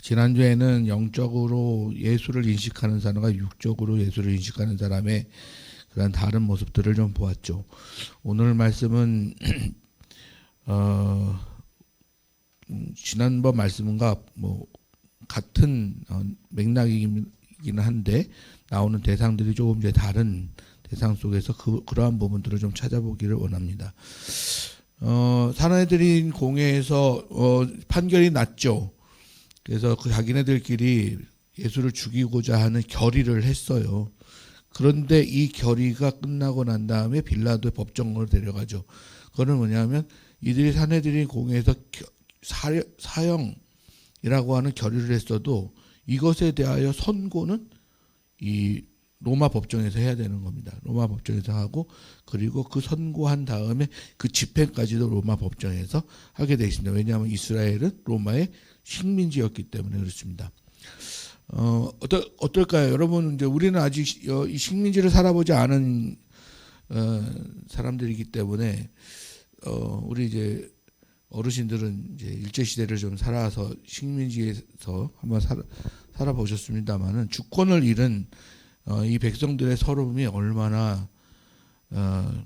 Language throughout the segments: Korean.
지난주에는 영적으로 예수를 인식하는 사람과 육적으로 예수를 인식하는 사람의 그런 다른 모습들을 좀 보았죠. 오늘 말씀은 지난번 말씀과 뭐 같은 맥락이긴 한데 나오는 대상들이 조금 이제 다른 대상 속에서 그러한 부분들을 좀 찾아보기를 원합니다. 사내들인 공회에서 판결이 났죠. 그래서 그 자기네들끼리 예수를 죽이고자 하는 결의를 했어요. 그런데 이 결의가 끝나고 난 다음에 빌라도의 법정으로 데려가죠. 그거는 뭐냐면 이들이 사내들인 공회에서 사형이라고 하는 결의를 했어도 이것에 대하여 선고는 이 로마 법정에서 해야 되는 겁니다. 로마 법정에서 하고 그리고 그 선고한 다음에 그 집행까지도 로마 법정에서 하게 되어 있습니다. 왜냐하면 이스라엘은 로마의 식민지였기 때문에 그렇습니다. 어떨까요? 여러분, 이제 우리는 아직 이 식민지를 살아보지 않은 사람들이기 때문에 우리 이제 어르신들은 이제 일제 시대를 좀 살아서 식민지에서 한번 살아보셨습니다만은 주권을 잃은 이 백성들의 서름이 얼마나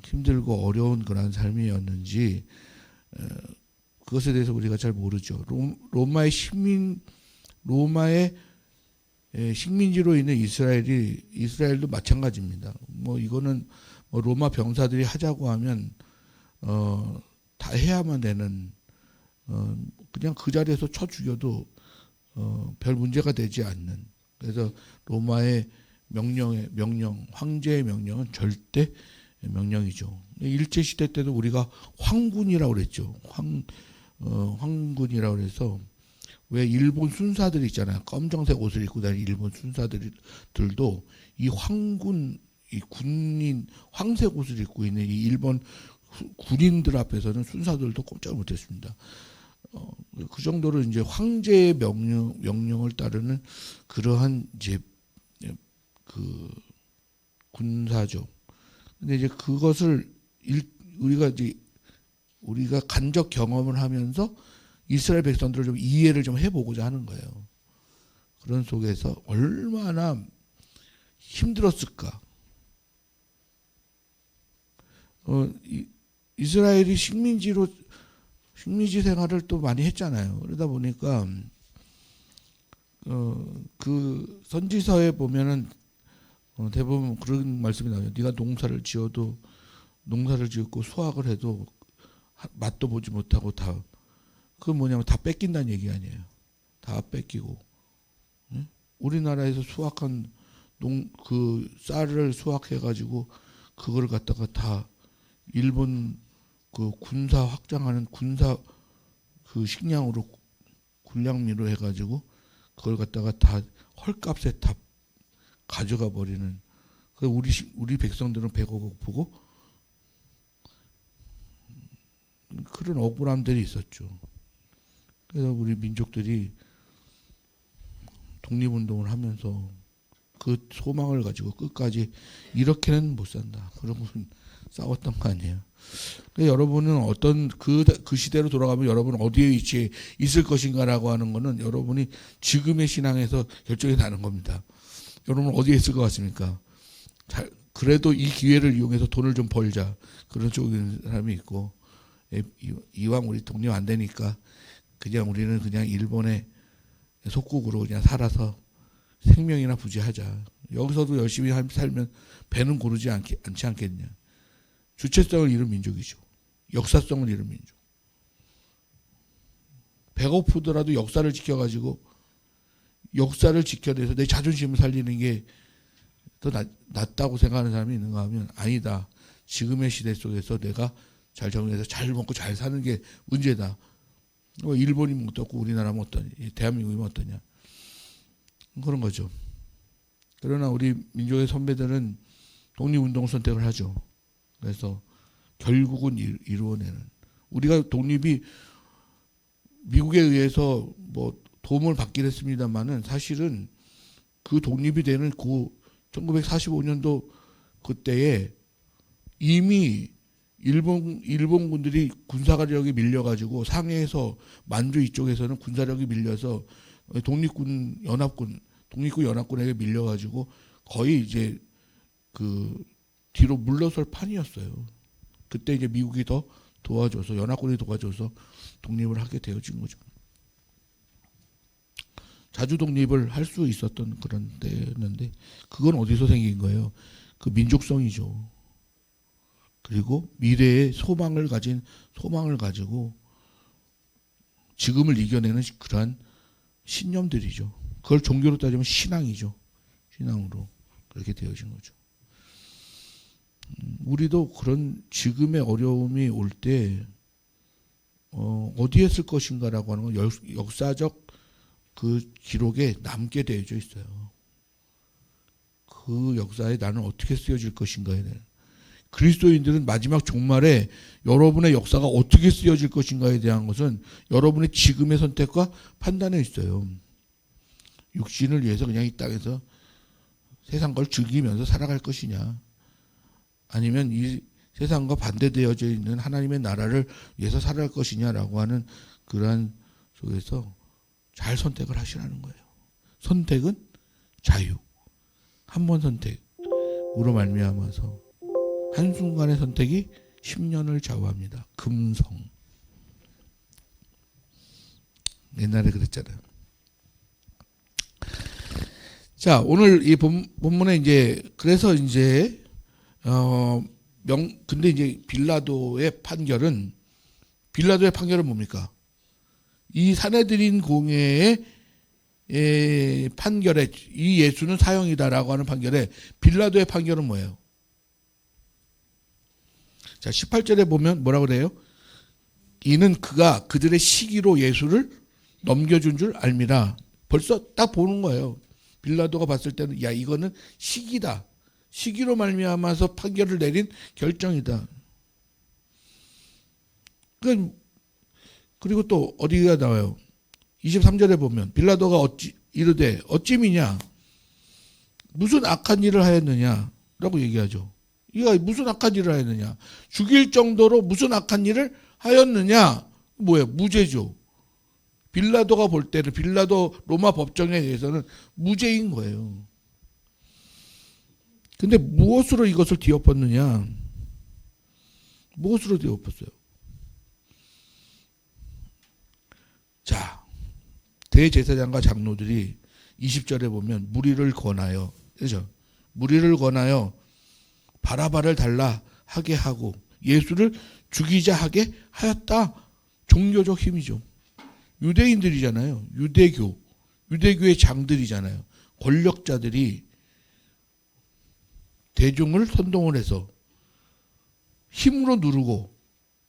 힘들고 어려운 그런 삶이었는지 그것에 대해서 우리가 잘 모르죠. 로마의 식민지로 있는 이스라엘도 마찬가지입니다. 뭐 이거는 뭐 로마 병사들이 하자고 하면 다 해야만 되는 그냥 그 자리에서 쳐 죽여도 별 문제가 되지 않는. 그래서 로마의 황제의 명령은 절대 명령이죠. 일제 시대 때도 우리가 황군이라고 그랬죠. 황군이라고 그래서 왜 일본 순사들 있잖아요. 검정색 옷을 입고 다니는 일본 순사들도 이 황군, 이 군인 황색 옷을 입고 있는 이 일본 군인들 앞에서는 순사들도 꼼짝 못했습니다. 그 정도로 이제 황제의 명령을 따르는 그러한 이제 그 군사죠. 근데 이제 그것을 우리가 간접 경험을 하면서 이스라엘 백성들을 좀 이해를 좀 해보고자 하는 거예요. 그런 속에서 얼마나 힘들었을까. 이스라엘이 식민지 생활을 또 많이 했잖아요. 그러다 보니까 그 선지서에 보면은 대부분 그런 말씀이 나와요. 네가 농사를 짓고 수확을 해도 맛도 보지 못하고 다 그건 뭐냐면 다 뺏긴다는 얘기 아니에요. 다 뺏기고. 우리나라에서 수확한 그 쌀을 수확해가지고 그걸 갖다가 다 일본 그 군사 확장하는 군사 그 식량으로 군량미로 해가지고 그걸 갖다가 다 헐값에 다 가져가 버리는. 우리 백성들은 배가 고프고 그런 억울함들이 있었죠. 그래서 우리 민족들이 독립운동을 하면서 그 소망을 가지고 끝까지 이렇게는 못 산다. 그러고 싸웠던 거 아니에요. 여러분은 어떤 그 시대로 돌아가면 여러분은 어디에 위치해 있을 것인가라고 하는 거는 여러분이 지금의 신앙에서 결정이 나는 겁니다. 여러분 어디에 있을 것 같습니까? 그래도 이 기회를 이용해서 돈을 좀 벌자. 그런 쪽인 사람이 있고 이왕 우리 독립 안 되니까 우리는 그냥 일본의 속국으로 그냥 살아서 생명이나 부지하자. 여기서도 열심히 살면 배는 고르지 않지 않겠냐. 주체성을 잃은 민족이죠. 역사성을 잃은 민족. 배고프더라도 역사를 지켜가지고 역사를 지켜내서 내 자존심을 살리는 게 더 낫다고 생각하는 사람이 있는가 하면 아니다. 지금의 시대 속에서 내가 잘 정리해서 잘 먹고 잘 사는 게 문제다. 일본이면 어떻고 우리나라면 어떠냐. 대한민국이면 어떠냐. 그런 거죠. 그러나 우리 민족의 선배들은 독립운동 선택을 하죠. 그래서 결국은 이루어내는. 우리가 독립이 미국에 의해서 뭐 도움을 받긴 했습니다만은 사실은 그 독립이 되는 그 1945년도 그때에 이미 일본군들이 군사력이 밀려가지고 상해에서 만주 이쪽에서는 군사력이 밀려서 독립군 연합군에게 밀려가지고 거의 이제 그 뒤로 물러설 판이었어요. 그때 이제 미국이 더 도와줘서, 연합군이 도와줘서 독립을 하게 되어진 거죠. 자주 독립을 할 수 있었던 그런 때였는데, 그건 어디서 생긴 거예요? 그 민족성이죠. 그리고 미래의 소망을 가지고 지금을 이겨내는 그러한 신념들이죠. 그걸 종교로 따지면 신앙이죠. 신앙으로 그렇게 되어진 거죠. 우리도 그런 지금의 어려움이 올 때 어디에 쓸 것인가라고 하는 건 역사적 그 기록에 남게 되어져 있어요. 그 역사에 나는 어떻게 쓰여질 것인가에 대한, 그리스도인들은 마지막 종말에 여러분의 역사가 어떻게 쓰여질 것인가에 대한 것은 여러분의 지금의 선택과 판단에 있어요. 육신을 위해서 그냥 이 땅에서 세상 걸 즐기면서 살아갈 것이냐, 아니면 이 세상과 반대되어져 있는 하나님의 나라를 위해서 살아갈 것이냐라고 하는 그러한 속에서 잘 선택을 하시라는 거예요. 선택은 자유. 한 번 선택으로 말미암아서 한순간의 선택이 10년을 좌우합니다. 금성. 옛날에 그랬잖아요. 자, 오늘 이 본문에 이제, 그래서 이제, 근데 이제 빌라도의 판결은 뭡니까? 이 사내들인 공회의 판결에, 이 예수는 사형이다라고 하는 판결에 빌라도의 판결은 뭐예요? 자, 18절에 보면 뭐라고 그래요? 이는 그가 그들의 시기로 예수를 넘겨준 줄 알미라. 벌써 딱 보는 거예요. 빌라도가 봤을 때는 야, 이거는 시기다. 시기로 말미암아서 판결을 내린 결정이다. 그리고 또 어디가 나와요? 23절에 보면 빌라도가 이르되 어찌미냐? 무슨 악한 일을 하였느냐라고 얘기하죠. 이가 무슨 악한 일을 하였느냐? 죽일 정도로 무슨 악한 일을 하였느냐? 뭐예요? 무죄죠. 빌라도가 볼 때는, 빌라도 로마 법정에 의해서는 무죄인 거예요. 근데 무엇으로 이것을 뒤엎었느냐? 무엇으로 뒤엎었어요? 자, 대제사장과 장로들이 20절에 보면 무리를 권하여, 그죠? 무리를 권하여 바라바를 달라 하게 하고 예수를 죽이자 하게 하였다. 종교적 힘이죠. 유대인들이잖아요. 유대교의 장들이잖아요. 권력자들이 대중을 선동을 해서 힘으로 누르고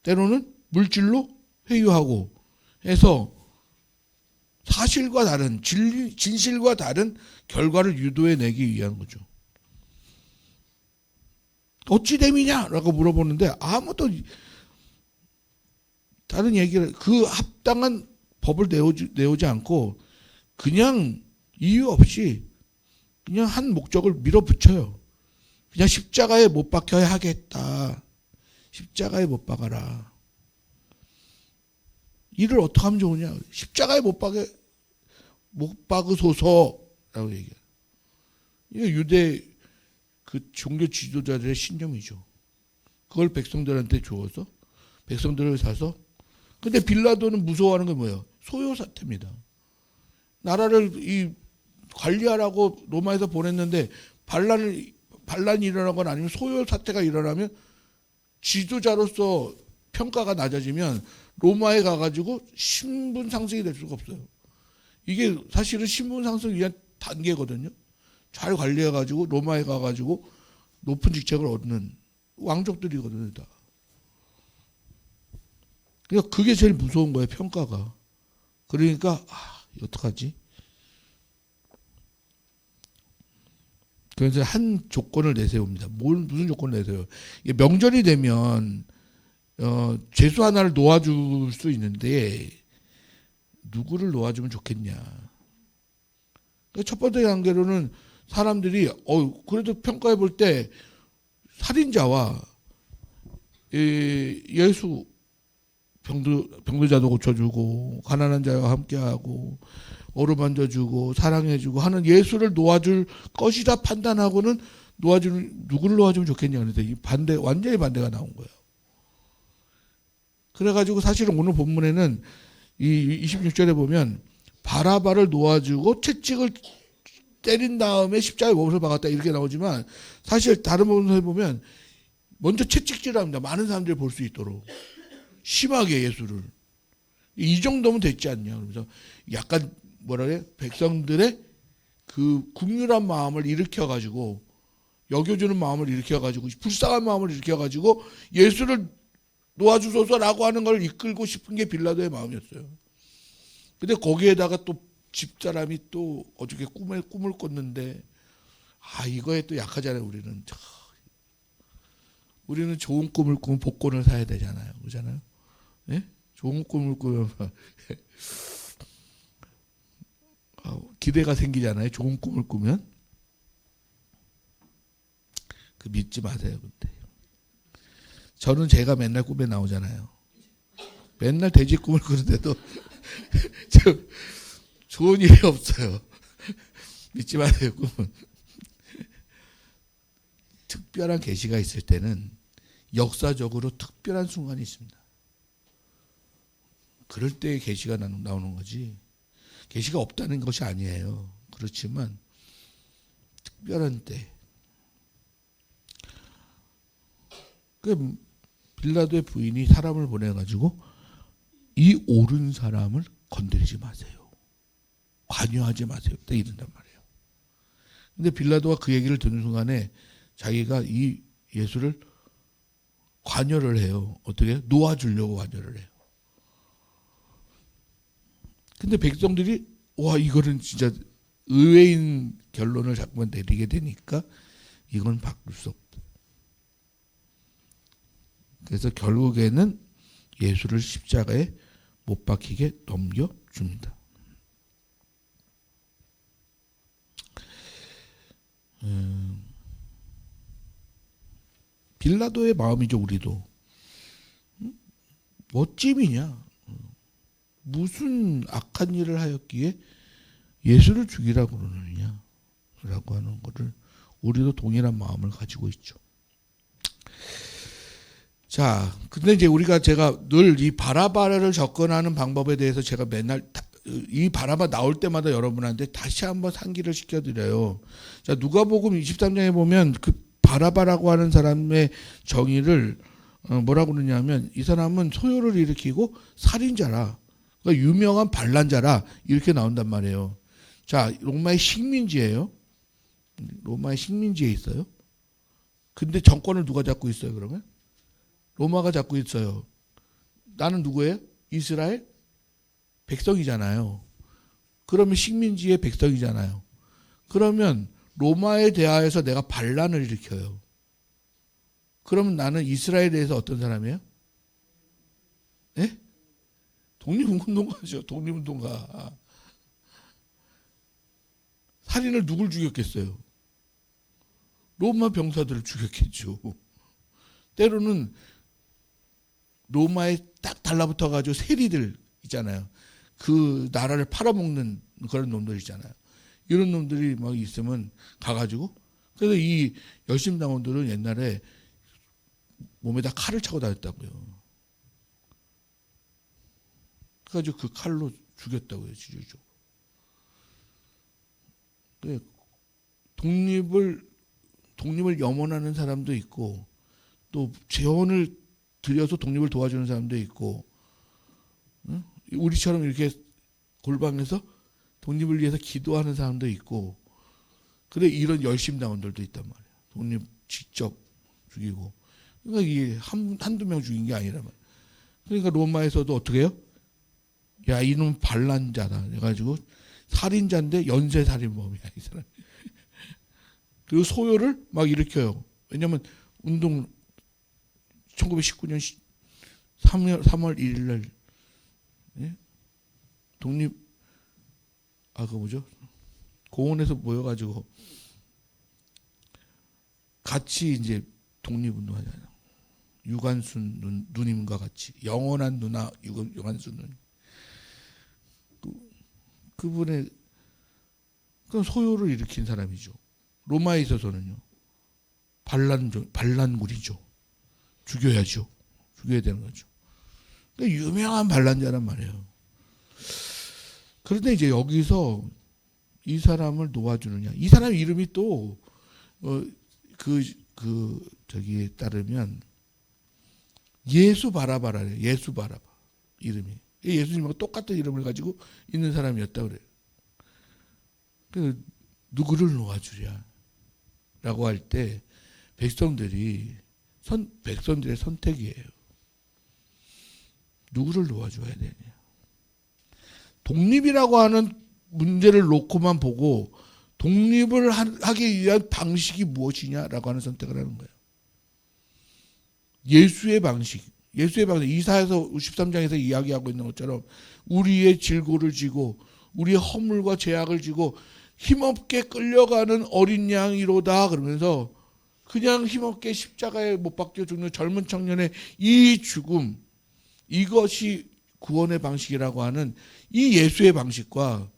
때로는 물질로 회유하고 해서 사실과 다른, 진실과 다른 결과를 유도해내기 위한 거죠. 어찌 됨이냐라고 물어보는데 아무도 다른 얘기를, 그 합당한 법을 내오지 않고 그냥 이유 없이 그냥 한 목적을 밀어붙여요. 그냥 십자가에 못 박혀야 하겠다. 십자가에 못 박아라. 이를 어떻게 하면 좋으냐? 십자가에 못 박으소서라고 얘기해요. 이게 유대 그 종교 지도자들의 신념이죠. 그걸 백성들한테 주어서 백성들을 사서. 근데 빌라도는 무서워하는 게 뭐예요? 소요 사태입니다. 나라를 관리하라고 로마에서 보냈는데 반란이 일어나거나 아니면 소요 사태가 일어나면 지도자로서 평가가 낮아지면 로마에 가가지고 신분 상승이 될 수가 없어요. 이게 사실은 신분 상승을 위한 단계거든요. 잘 관리해가지고 로마에 가가지고 높은 직책을 얻는 왕족들이거든요. 다. 그러니까 그게 제일 무서운 거예요. 평가가. 그러니까 어떡하지? 그래서 한 조건을 내세웁니다. 무슨 조건을 내세워요? 명절이 되면 죄수 하나를 놓아줄 수 있는데 누구를 놓아주면 좋겠냐? 그러니까 첫 번째 단계로는 사람들이 그래도 평가해 볼 때 살인자와 병들자도 고쳐주고 가난한 자와 함께하고 어루만져주고 사랑해주고 하는 예수를 놓아줄 것이다 판단하고는 누구를 놓아주면 좋겠냐 그래서 이 반대 완전히 반대가 나온 거예요. 그래가지고 사실은 오늘 본문에는 이 26절에 보면 바라바를 놓아주고 채찍을 때린 다음에 십자가에 못을 박았다 이렇게 나오지만 사실 다른 본문에 보면 먼저 채찍질합니다. 많은 사람들이 볼 수 있도록 심하게 예수를 이 정도면 됐지 않냐. 그래서 약간 뭐라 그래 백성들의 그 국률한 마음을 일으켜가지고 여겨주는 마음을 일으켜가지고 불쌍한 마음을 일으켜가지고 예수를 놓아주소서라고 하는 걸 이끌고 싶은 게 빌라도의 마음이었어요. 근데 거기에다가 또 집사람이 또 어저께 꿈을 꿨는데 이거에 또 약하잖아요. 우리는 좋은 꿈을 꾸면 복권을 사야 되잖아요. 그렇잖아요. 네? 좋은 꿈을 꾸면 기대가 생기잖아요. 좋은 꿈을 꾸면 그 믿지 마세요. 근데 저는 제가 맨날 꿈에 나오잖아요. 맨날 돼지 꿈을 꾸는데도 좋은 일이 없어요. 믿지 마세요. 꿈은 특별한 계시가 있을 때는 역사적으로 특별한 순간이 있습니다. 그럴 때 계시가 나오는 거지. 계시가 없다는 것이 아니에요. 그렇지만 특별한 때. 그 빌라도의 부인이 사람을 보내가지고 이 옳은 사람을 건드리지 마세요. 관여하지 마세요. 딱 이런단 말이에요. 근데 빌라도가 그 얘기를 듣는 순간에 자기가 이 예수를 관여를 해요. 어떻게? 놓아주려고 관여를 해요. 근데 백성들이 와 이거는 진짜 의외인 결론을 자꾸만 내리게 되니까 이건 바꿀 수 없다. 그래서 결국에는 예수를 십자가에 못 박히게 넘겨줍니다. 빌라도의 마음이죠. 우리도 멋짐이냐 무슨 악한 일을 하였기에 예수를 죽이라고 그러느냐 라고 하는 것을 우리도 동일한 마음을 가지고 있죠. 자, 근데 이제 제가 늘 이 바라바를 접근하는 방법에 대해서 제가 맨날 이 바라바 나올 때마다 여러분한테 다시 한번 상기를 시켜드려요. 자, 누가복음 23장에 보면 그 바라바라고 하는 사람의 정의를 뭐라고 그러냐면 이 사람은 소요를 일으키고 살인자라, 그러니까 유명한 반란자라 이렇게 나온단 말이에요. 자, 로마의 식민지예요. 로마의 식민지에 있어요. 근데 정권을 누가 잡고 있어요? 그러면 로마가 잡고 있어요. 나는 누구예요? 이스라엘 백성이잖아요. 그러면 식민지의 백성이잖아요. 그러면 로마에 대하여서 내가 반란을 일으켜요. 그러면 나는 이스라엘에 대해서 어떤 사람이에요? 예? 독립운동가죠. 독립운동가. 살인을 누굴 죽였겠어요? 로마 병사들을 죽였겠죠. 때로는 로마에 딱 달라붙어가지고 세리들 있잖아요. 그 나라를 팔아먹는 그런 놈들 있잖아요. 이런 놈들이 막 있으면 가가지고, 그래서 이 열심당원들은 옛날에 몸에다 칼을 차고 다녔다고요. 그래가지고 그 칼로 죽였다고요, 지주죠. 독립을 염원하는 사람도 있고, 또 재원을 들여서 독립을 도와주는 사람도 있고, 우리처럼 이렇게 골방에서 독립을 위해서 기도하는 사람도 있고, 그래 이런 열심당원들도 있단 말이에요. 독립 직접 죽이고, 그러니까 이게 한두 명 죽인 게 아니란 말이에요. 그러니까 로마에서도 어떻게 해요? 야, 이놈 반란자다 해가지고 살인자인데 연쇄살인범이야 이 사람. 그리고 소요를 막 일으켜요. 왜냐하면 운동 1919년 3월 1일 날 독립 그 뭐죠? 공원에서 모여가지고 같이 이제 독립운동하잖아요. 유관순 누님과 같이 영원한 누나 유관순 누님. 그분의 그 소요를 일으킨 사람이죠. 로마에 있어서는요. 반란군이죠. 죽여야죠. 죽여야 되는 거죠. 그러니까 유명한 반란자란 말이에요. 그런데 이제 여기서 이 사람을 놓아주느냐. 이 사람 이름이 또 저기에 따르면 예수 바라바라래요. 예수 바라바 이름이. 예수님하고 똑같은 이름을 가지고 있는 사람이었다 그래요. 그 누구를 놓아주랴 라고 할 때 백성들의 선택이에요. 누구를 놓아줘야 되냐. 독립이라고 하는 문제를 놓고만 보고 독립을 하기 위한 방식이 무엇이냐라고 하는 선택을 하는 거예요. 예수의 방식. 이사야서 13장에서 이야기하고 있는 것처럼 우리의 질고를 지고 우리의 허물과 죄악을 지고 힘없게 끌려가는 어린 양이로다 그러면서 그냥 힘없게 십자가에 못 박혀 죽는 젊은 청년의 이 죽음, 이것이 구원의 방식이라고 하는 이 예수의 방식과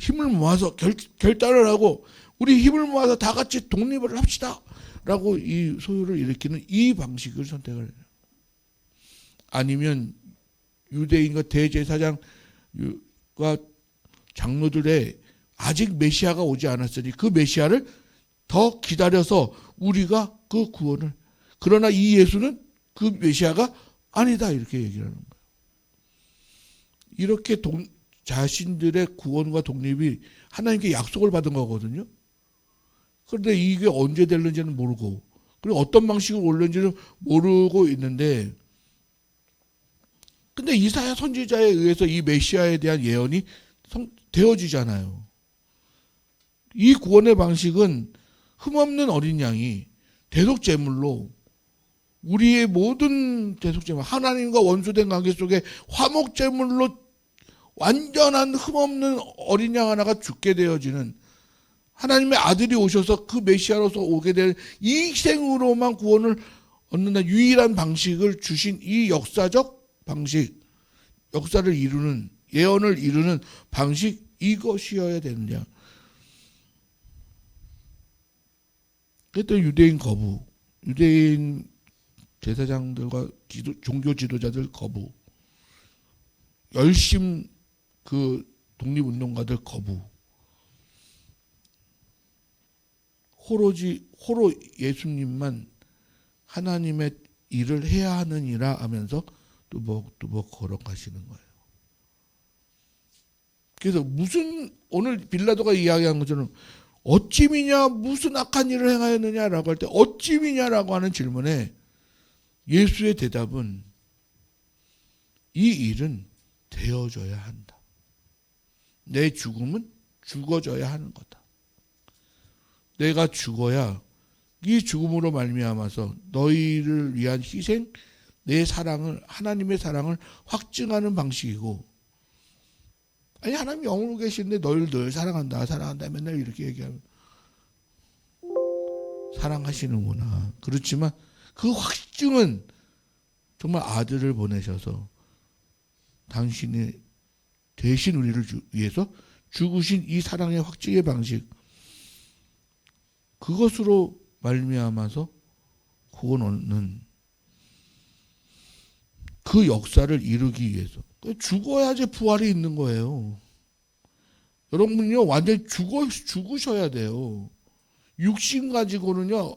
힘을 모아서 결단을 하고 우리 힘을 모아서 다 같이 독립을 합시다 라고 이 소요를 일으키는 이 방식을 선택을 해요. 아니면 유대인과 대제사장과 장로들의 아직 메시아가 오지 않았으니 그 메시아를 더 기다려서 우리가 그 구원을, 그러나 이 예수는 그 메시아가 아니다 이렇게 얘기를 하는 거예요. 이렇게 자신들의 구원과 독립이 하나님께 약속을 받은 거거든요. 그런데 이게 언제 될는지는 모르고 그리고 어떤 방식으로 올는지는 모르고 있는데, 근데 이사야 선지자에 의해서 이 메시아에 대한 예언이 되어지잖아요. 이 구원의 방식은 흠없는 어린 양이 대속제물로 우리의 모든 대속제물, 하나님과 원수된 관계 속에 화목제물로 완전한 흠없는 어린 양 하나가 죽게 되어지는, 하나님의 아들이 오셔서 그 메시아로서 오게 될 이 희생으로만 구원을 얻는다 유일한 방식을 주신 이 역사적 방식, 역사를 이루는, 예언을 이루는 방식, 이것이어야 되느냐. 그랬더니 유대인 거부, 유대인 제사장들과 종교 지도자들 거부, 열심 그 독립운동가들 거부, 호로 예수님만 하나님의 일을 해야 하느니라 하면서 뚜벅뚜벅 걸어가시는 거예요. 그래서 무슨 오늘 빌라도가 이야기한 것처럼 어찌 미냐 무슨 악한 일을 행하였느냐라고 할 때 어찌 미냐라고 하는 질문에 예수의 대답은 이 일은 되어져야 한다. 내 죽음은 죽어져야 하는 거다. 내가 죽어야 이 죽음으로 말미암아서 너희를 위한 희생, 내 사랑을, 하나님의 사랑을 확증하는 방식이고, 아니 하나님 영으로 계시는데 너희를 늘 사랑한다 맨날 이렇게 얘기하면 사랑하시는구나. 그렇지만 그 확증은 정말 아들을 보내셔서 당신이 대신 우리를 위해서 죽으신 이 사랑의 확증의 방식, 그것으로 말미암아서 구원 얻는 그 역사를 이루기 위해서 죽어야지 부활이 있는 거예요. 여러분요 완전히 죽으셔야 돼요. 육신 가지고는요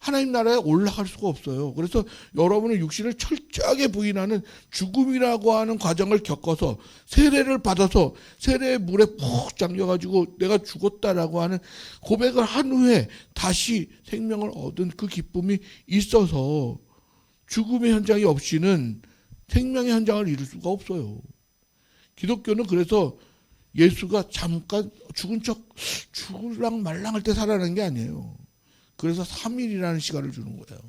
하나님 나라에 올라갈 수가 없어요. 그래서 여러분은 육신을 철저하게 부인하는 죽음이라고 하는 과정을 겪어서 세례를 받아서 세례의 물에 푹 잠겨가지고 내가 죽었다라고 하는 고백을 한 후에 다시 생명을 얻은 그 기쁨이 있어서 죽음의 현장이 없이는 생명의 현장을 이룰 수가 없어요. 기독교는 그래서 예수가 잠깐 죽은 척 죽을랑 말랑할 때 살아나는 게 아니에요. 그래서 3일이라는 시간을 주는 거예요.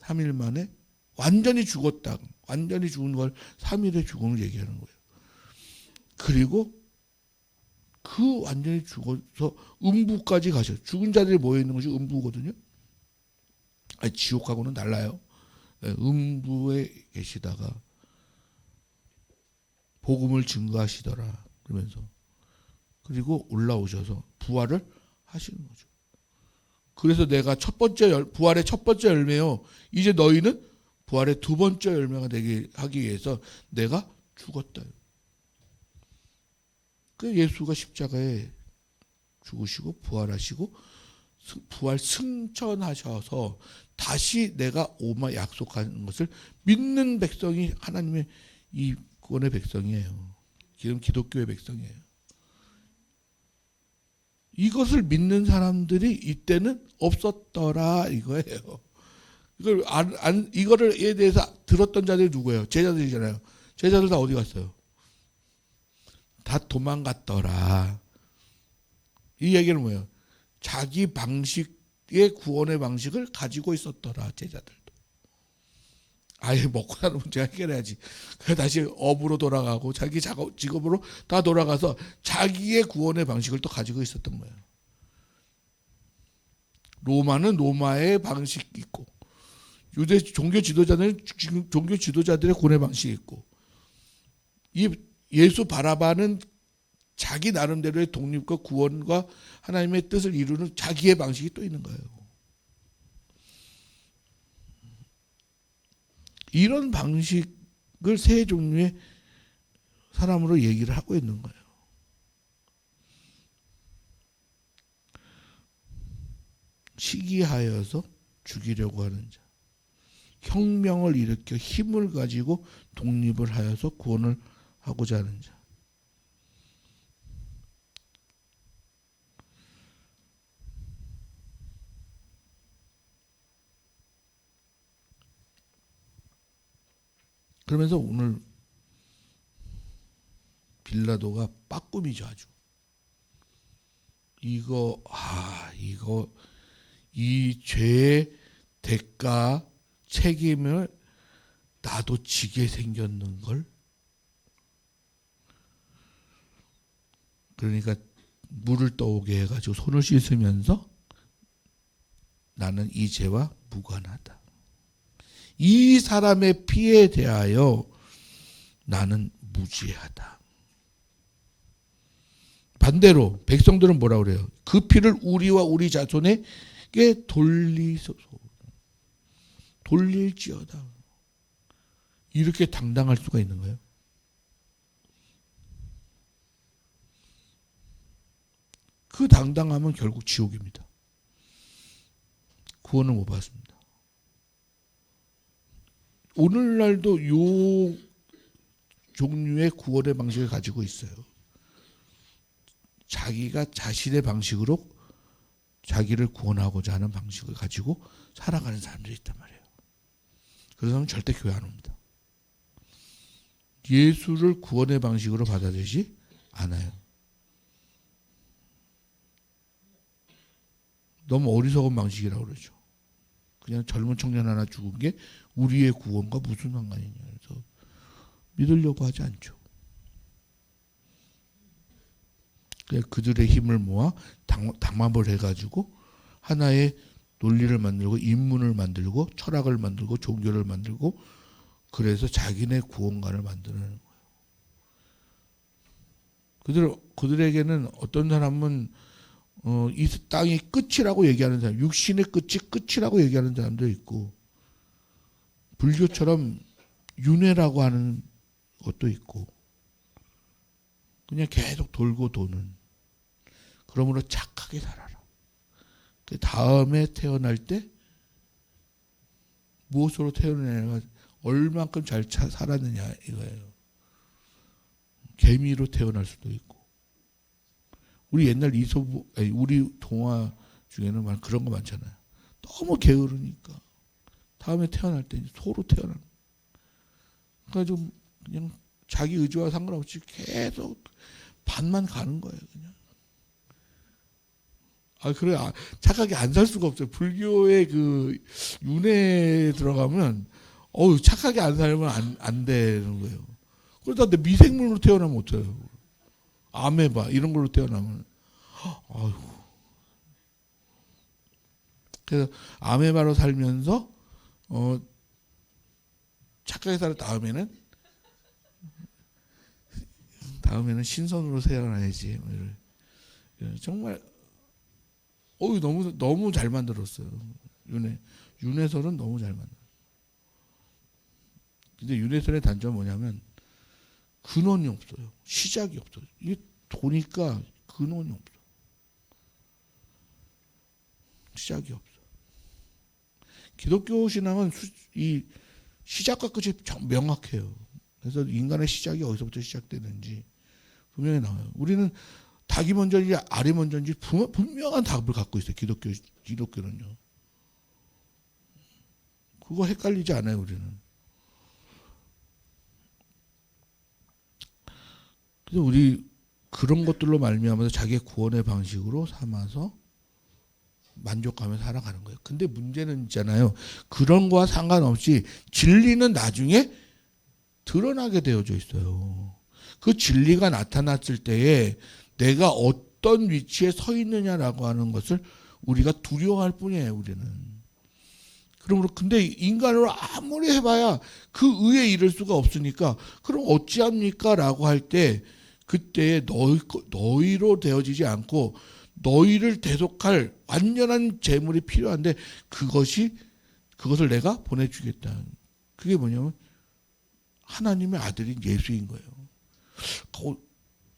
3일 만에 완전히 죽었다. 완전히 죽은 걸 3일의 죽음을 얘기하는 거예요. 그리고 그 완전히 죽어서 음부까지 가셔. 죽은 자들이 모여있는 것이 음부거든요. 아니, 지옥하고는 달라요. 음부에 계시다가 복음을 증거하시더라. 그러면서 그리고 올라오셔서 부활을 하시는 거죠. 그래서 내가 부활의 첫 번째 열매요. 이제 너희는 부활의 두 번째 열매가 되게 하기 위해서 내가 죽었다. 그 예수가 십자가에 죽으시고 부활하시고 부활 승천하셔서 다시 내가 오마 약속하는 것을 믿는 백성이 하나님의 이 구원의 백성이에요. 지금 기독교의 백성이에요. 이것을 믿는 사람들이 이때는 없었더라 이거예요. 이거를에 대해서 들었던 자들이 누구예요? 제자들이잖아요. 제자들 다 어디 갔어요? 다 도망갔더라. 이 얘기는 뭐예요? 자기 방식의 구원의 방식을 가지고 있었더라. 제자들도. 아예 먹고 사는 문제 해결해야지. 그래서 다시 업으로 돌아가고 자기 직업으로 다 돌아가서 자기의 구원의 방식을 또 가지고 있었던 거예요. 로마는 로마의 방식이 있고 유대 종교 지도자들은 종교 지도자들의 구원의 방식이 있고 이 예수 바라바는 자기 나름대로의 독립과 구원과 하나님의 뜻을 이루는 자기의 방식이 또 있는 거예요. 이런 방식을 세 종류의 사람으로 얘기를 하고 있는 거예요. 시기하여서 죽이려고 하는 자, 혁명을 일으켜 힘을 가지고 독립을 하여서 구원을 하고자 하는 자. 그러면서 오늘 빌라도가 빠꿈이죠 아주. 이 죄의 대가 책임을 나도 지게 생겼는 걸. 그러니까 물을 떠오게 해가지고 손을 씻으면서 나는 이 죄와 무관하다. 이 사람의 피에 대하여 나는 무죄하다. 반대로 백성들은 뭐라고 그래요? 그 피를 우리와 우리 자손에게 돌릴지어다. 이렇게 당당할 수가 있는 거예요. 그 당당함은 결국 지옥입니다. 구원을 못 받습니다. 오늘날도 요 종류의 구원의 방식을 가지고 있어요. 자기가 자신의 방식으로 자기를 구원하고자 하는 방식을 가지고 살아가는 사람들이 있단 말이에요. 그래서 절대 교회 안 옵니다. 예수를 구원의 방식으로 받아들이지 않아요. 너무 어리석은 방식이라고 그러죠. 그냥 젊은 청년 하나 죽은 게 우리의 구원과 무슨 상관이냐 해서 믿으려고 하지 않죠. 그들의 힘을 모아 담합을 해가지고 하나의 논리를 만들고 인문을 만들고 철학을 만들고 종교를 만들고 그래서 자기네 구원관을 만드는 거예요. 그들에게는 어떤 사람은 이 땅이 끝이라고 얘기하는 사람, 육신의 끝이라고 얘기하는 사람도 있고, 불교처럼 윤회라고 하는 것도 있고, 그냥 계속 돌고 도는. 그러므로 착하게 살아라. 그 다음에 태어날 때 무엇으로 태어나냐가 얼만큼 잘 살았느냐 이거예요. 개미로 태어날 수도 있고. 우리 옛날 우리 동화 중에는 그런 거 많잖아요. 너무 게으르니까 다음에 태어날 때 소로 태어나는. 그래가지고 그냥 자기 의지와 상관없이 계속 반만 가는 거예요, 그냥. 그래, 착하게 안 살 수가 없어요. 불교의 그 윤회에 들어가면, 착하게 안 살면 안 되는 거예요. 그러다 내 미생물로 태어나면 어때요? 아메바, 이런 걸로 태어나면, 그래서 아메바로 살면서, 착하게 살 다음에는 다음에는 신선으로 태어나야지. 정말 너무 잘 만들었어요. 윤회설은 너무 잘 만들었어요. 근데 윤회설의 단점은 뭐냐면 근원이 없어요. 시작이 없어요. 이게 도니까 근원이 없어. 시작이 없어. 기독교 신앙은 이 시작과 끝이 명확해요. 그래서 인간의 시작이 어디서부터 시작되는지 분명히 나와요. 우리는 닭이 먼저인지 알이 먼저인지 분명한 답을 갖고 있어요. 기독교는요. 그거 헷갈리지 않아요. 우리는. 그래서 우리 그런 것들로 말미암아서 자기의 구원의 방식으로 삼아서 만족하며 살아가는 거예요. 근데 문제는 있잖아요. 그런 거와 상관없이 진리는 나중에 드러나게 되어져 있어요. 그 진리가 나타났을 때에 내가 어떤 위치에 서 있느냐라고 하는 것을 우리가 두려워할 뿐이에요. 우리는. 그러므로 근데 인간으로 아무리 해봐야 그 의에 이를 수가 없으니까 그럼 어찌합니까? 라고 할 때 그때에 너희로 되어지지 않고 너희를 대속할 완전한 재물이 필요한데 그것을 내가 보내주겠다. 그게 뭐냐면 하나님의 아들인 예수인 거예요.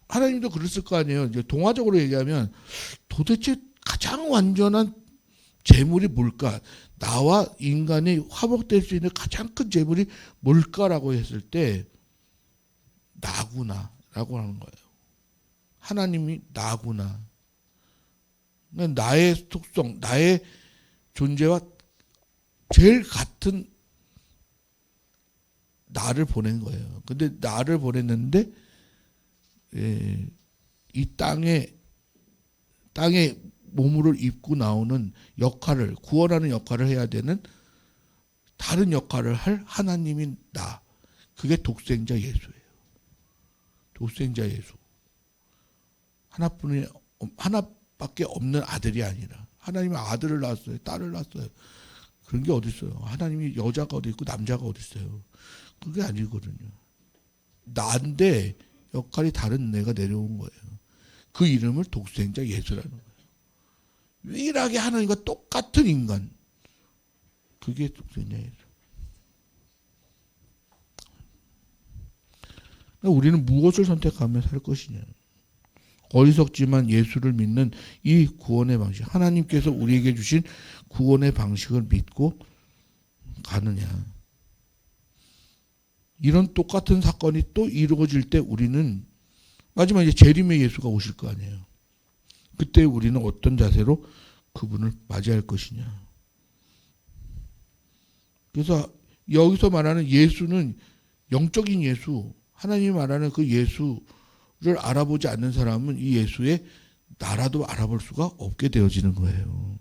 하나님도 그랬을 거 아니에요. 이제 동화적으로 얘기하면 도대체 가장 완전한 재물이 뭘까? 나와 인간이 화목될 수 있는 가장 큰 재물이 뭘까라고 했을 때 나구나라고 하는 거예요. 하나님이 나구나. 나의 속성, 나의 존재와 제일 같은 나를 보낸 거예요. 근데 나를 보냈는데 이 땅에 몸을 입고 나오는 역할을 구원하는 역할을 해야 되는 다른 역할을 할 하나님인 나. 그게 독생자 예수예요. 독생자 예수. 하나밖에 없는 아들이 아니라 하나님의 아들을 낳았어요. 딸을 낳았어요. 그런 게 어디 있어요? 하나님이 여자가 어디 있고 남자가 어디 있어요? 그게 아니거든요. 나인데 역할이 다른 내가 내려온 거예요. 그 이름을 독생자 예수라는 거예요. 유일하게 하나님과 똑같은 인간. 그게 독생자 예수. 그러니까 우리는 무엇을 선택하며 살 것이냐. 어리석지만 예수를 믿는 이 구원의 방식. 하나님께서 우리에게 주신 구원의 방식을 믿고 가느냐. 이런 똑같은 사건이 또 이루어질 때 우리는 마지막에 재림의 예수가 오실 거 아니에요. 그때 우리는 어떤 자세로 그분을 맞이할 것이냐. 그래서 여기서 말하는 예수는 영적인 예수, 하나님이 말하는 그 예수를 알아보지 않는 사람은 이 예수의 나라도 알아볼 수가 없게 되어지는 거예요.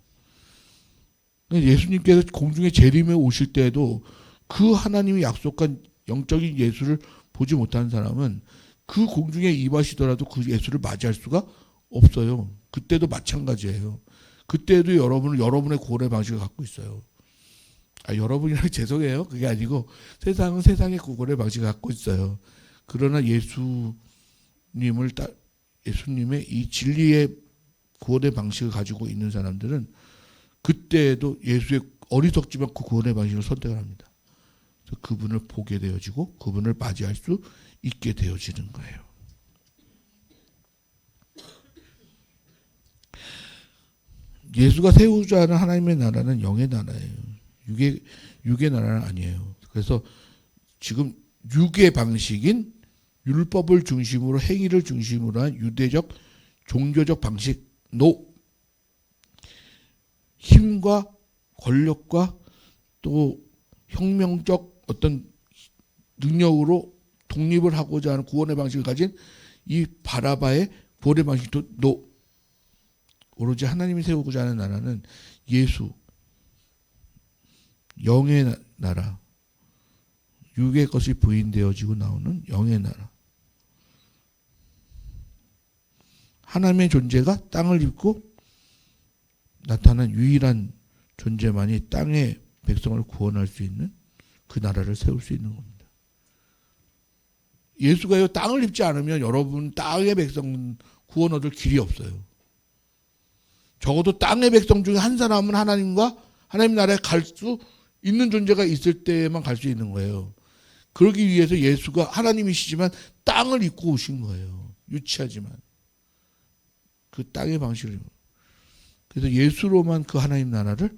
예수님께서 공중에 재림에 오실 때에도 그 하나님이 약속한 영적인 예수를 보지 못하는 사람은 그 공중에 임하시더라도 그 예수를 맞이할 수가 없어요. 그때도 마찬가지예요. 그때도 여러분은 여러분의 구원의 방식을 갖고 있어요. 여러분이랑 죄송해요. 그게 아니고 세상은 세상의 구원의 방식을 갖고 있어요. 그러나 예수님의 이 진리의 구원의 방식을 가지고 있는 사람들은 그때에도 예수의 어리석지만 그 구원의 방식을 선택을 합니다. 그래서 그분을 보게 되어지고 그분을 맞이할 수 있게 되어지는 거예요. 예수가 세우자 하는 하나님의 나라는 영의 나라예요. 육의 나라는 아니에요. 그래서 지금 육의 방식인 율법을 중심으로 행위를 중심으로 한 유대적 종교적 방식 힘과 권력과 또 혁명적 어떤 능력으로 독립을 하고자 하는 구원의 방식을 가진 이 바라바의 구원의 방식도 오로지 하나님이 세우고자 하는 나라는 예수 영의 나라 육의 것이 부인되어지고 나오는 영의 나라 하나님의 존재가 땅을 입고 나타난 유일한 존재만이 땅의 백성을 구원할 수 있는 그 나라를 세울 수 있는 겁니다. 예수가요 땅을 입지 않으면 여러분 땅의 백성은 구원 얻을 길이 없어요. 적어도 땅의 백성 중에 한 사람은 하나님과 하나님 나라에 갈 수 있는 존재가 있을 때만 갈 수 있는 거예요. 그러기 위해서 예수가 하나님이시지만 땅을 입고 오신 거예요. 유치하지만 그 땅의 방식을. 그래서 예수로만 그 하나님 나라를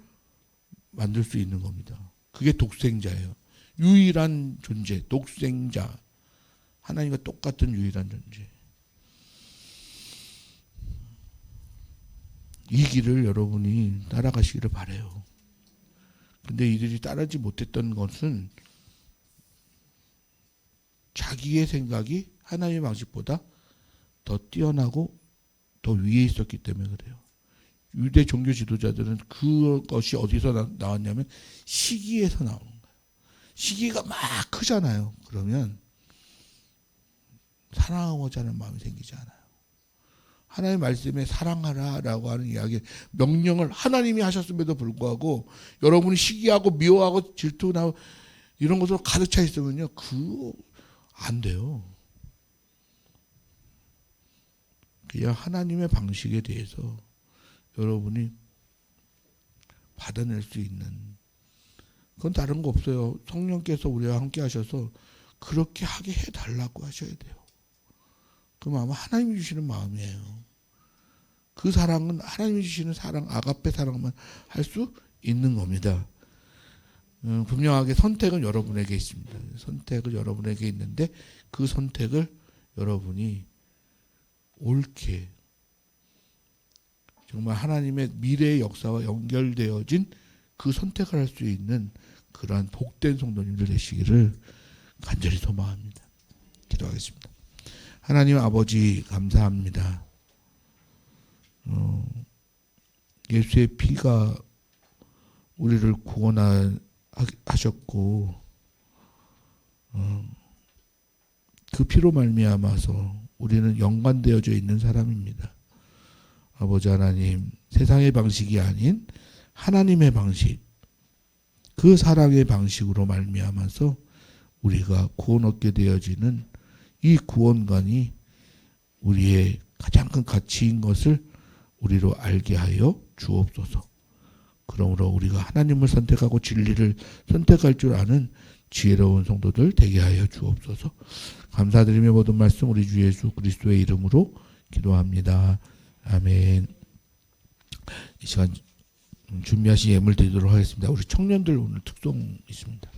만들 수 있는 겁니다. 그게 독생자예요. 유일한 존재, 독생자. 하나님과 똑같은 유일한 존재. 이 길을 여러분이 따라가시기를 바라요. 근데 이들이 따르지 못했던 것은 자기의 생각이 하나님의 방식보다 더 뛰어나고 더 위에 있었기 때문에 그래요. 유대 종교 지도자들은 그것이 어디서 나왔냐면 시기에서 나오는 거예요. 시기가 막 크잖아요. 그러면 사랑하고자 하는 마음이 생기지 않아요. 하나님의 말씀에 사랑하라라고 하는 이야기, 명령을 하나님이 하셨음에도 불구하고 여러분이 시기하고 미워하고 질투나고 이런 것으로 가득 차 있으면요, 안 돼요. 그냥 하나님의 방식에 대해서 여러분이 받아낼 수 있는, 그건 다른 거 없어요. 성령께서 우리와 함께 하셔서 그렇게 하게 해달라고 하셔야 돼요. 그럼 아마 하나님이 주시는 마음이에요. 그 사랑은 하나님이 주시는 사랑, 아가페 사랑만 할 수 있는 겁니다. 분명하게 선택은 여러분에게 있습니다. 선택은 여러분에게 있는데 그 선택을 여러분이 옳게 정말 하나님의 미래의 역사와 연결되어진 그 선택을 할 수 있는 그러한 복된 성도님들 되시기를 간절히 소망합니다. 기도하겠습니다. 하나님 아버지 감사합니다. 예수의 피가 우리를 구원하셨고 그 피로 말미암아서 우리는 연관되어져 있는 사람입니다. 아버지 하나님, 세상의 방식이 아닌 하나님의 방식, 그 사랑의 방식으로 말미암아서 우리가 구원 얻게 되어지는 이 구원관이 우리의 가장 큰 가치인 것을 우리로 알게 하여 주옵소서. 그러므로 우리가 하나님을 선택하고 진리를 선택할 줄 아는 지혜로운 성도들 되게 하여 주옵소서. 감사드리며 모든 말씀 우리 주 예수 그리스도의 이름으로 기도합니다. 아멘. 이 시간 준비하신 예물 드리도록 하겠습니다. 우리 청년들 오늘 특송 있습니다.